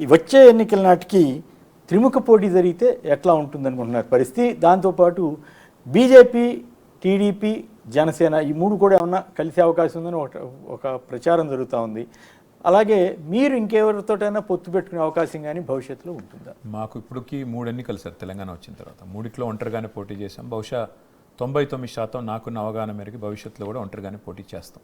ఈ వచ్చే ఎన్నికల నాటికి త్రిముఖ పోటీ జరిగితే ఎట్లా ఉంటుందనుకుంటున్నారు పరిస్థితి. దాంతోపాటు బీజేపీ, టీడీపీ, జనసేన ఈ మూడు కూడా ఏమన్నా కలిసే అవకాశం ఉందని ఒక ప్రచారం జరుగుతూ ఉంది. అలాగే మీరు ఇంకెవరితోటైనా పొత్తు పెట్టుకునే అవకాశం కానీ భవిష్యత్తులో ఉంటుందా? మాకు ఇప్పటికి 3 ఎన్నికలు సార్ తెలంగాణ వచ్చిన తర్వాత. 3ట్లో ఒంటరిగానే పోటీ చేసాం. బహుశా 99% నాకున్న అవగాహన మేరకు భవిష్యత్తులో కూడా ఒంటరిగానే పోటీ చేస్తాం.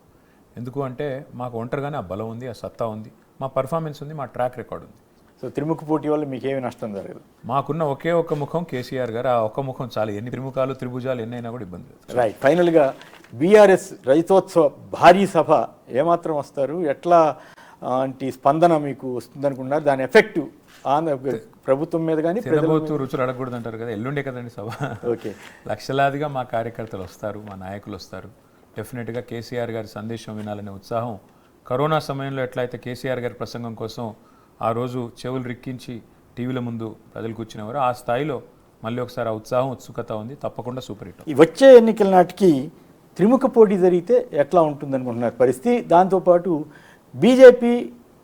ఎందుకు అంటే మాకు ఒంటరిగానే ఆ బలం ఉంది, ఆ సత్తా ఉంది, మా పర్ఫార్మెన్స్ ఉంది, మా ట్రాక్ రికార్డ్ ఉంది. సో త్రిముఖ పోటీ వల్ల మీకేమి నష్టం జరగదు. మాకున్న ఒకే ఒక్క ముఖం కేసీఆర్ గారు. ఆ ఒక్క ముఖం చాలు. ఎన్ని త్రిముఖాలు, త్రిభుజాలు ఎన్నైనా కూడా ఇబ్బంది లేదు. రైట్. ఫైనల్గా బీఆర్ఎస్ రైతోత్సవ భారీ సభ ఏమాత్రం వస్తారు, ఎట్లా స్పందన మీకు వస్తుందనుకున్నారు? దాని ఎఫెక్ట్ ప్రభుత్వం మీద కానీ తినబోతూ రుచులు అడగకూడదు అంటారు కదా, ఎల్లుండే కదండి సభ. ఓకే, లక్షలాదిగా మా కార్యకర్తలు వస్తారు, మా నాయకులు వస్తారు. డెఫినెట్గా కేసీఆర్ గారి సందేశం వినాలనే ఉత్సాహం, కరోనా సమయంలో ఎట్లయితే కేసీఆర్ గారి ప్రసంగం కోసం ఆ రోజు చెవులు రిక్కించి టీవీల ముందు ప్రజలు కూర్చునేవారు, ఆ స్థాయిలో మళ్ళీ ఒకసారి ఆ ఉత్సాహం, ఉత్సుకత ఉంది. తప్పకుండా సూపర్ హిట్. ఈ వచ్చే ఎన్నికల నాటికి త్రిముఖ పోటీ జరిగితే ఎట్లా ఉంటుందనుకుంటున్నారు పరిస్థితి. దాంతోపాటు బీజేపీ,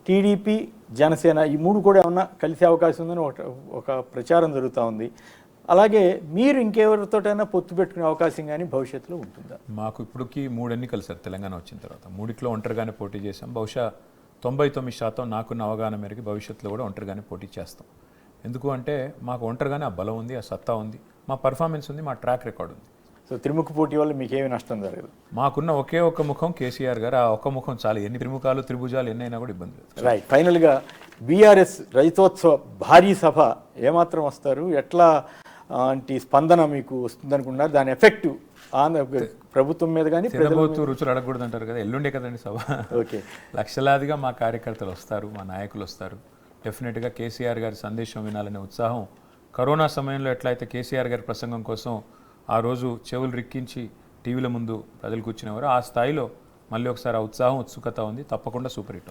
టీడీపీ, జనసేన ఈ మూడు కూడా ఏమన్నా కలిసే అవకాశం ఉందని ఒక ప్రచారం జరుగుతూ ఉంది. అలాగే మీరు ఇంకెవరితోటైనా పొత్తు పెట్టుకునే అవకాశం కానీ భవిష్యత్తులో ఉంటుందా? మాకు ఇప్పటికి 3 ఎన్నికలు సార్ తెలంగాణ వచ్చిన తర్వాత. 3ట్లో ఒంటరిగానే పోటీ చేసాం. బహుశా 99% నాకున్న అవగాహన మేరకు భవిష్యత్తులో కూడా ఒంటరిగానే పోటీ చేస్తాం. ఎందుకు అంటే మాకు ఒంటరిగానే ఆ బలం ఉంది, ఆ సత్తా ఉంది, మా పర్ఫార్మెన్స్ ఉంది, మా ట్రాక్ రికార్డ్ ఉంది. సో త్రిముఖ పోటీ వల్ల మీకేమి నష్టం జరగదు. మాకున్న ఒకే ఒక్క ముఖం కేసీఆర్ గారు. ఆ ఒక్క ముఖం చాలు. ఎన్ని త్రిముఖాలు, త్రిభుజాలు ఎన్నైనా కూడా ఇబ్బంది లేదు. రైట్. ఫైనల్గా బీఆర్ఎస్ రైతోత్సవ భారీ సభ ఏమాత్రం వస్తారు, ఎట్లా స్పందన మీకు వస్తుందనుకున్నారు? దాని ఎఫెక్ట్ ప్రభుత్వం మీద కానీ తినబోతూ రుచులు అడగకూడదు అంటారు కదా, ఎల్లుండే కదండి సభ. ఓకే, లక్షలాదిగా మా కార్యకర్తలు వస్తారు, మా నాయకులు వస్తారు. డెఫినెట్గా కేసీఆర్ గారి సందేశం వినాలనే ఉత్సాహం, కరోనా సమయంలో ఎట్లయితే కేసీఆర్ గారి ప్రసంగం కోసం ఆ రోజు చెవులు రిక్కించి టీవీల ముందు ప్రజలు కూర్చునేవారు, ఆ స్థాయిలో మళ్ళీ ఒకసారి ఆ ఉత్సాహం, ఉత్సుకత ఉంది. తప్పకుండా సూపర్ హిట్.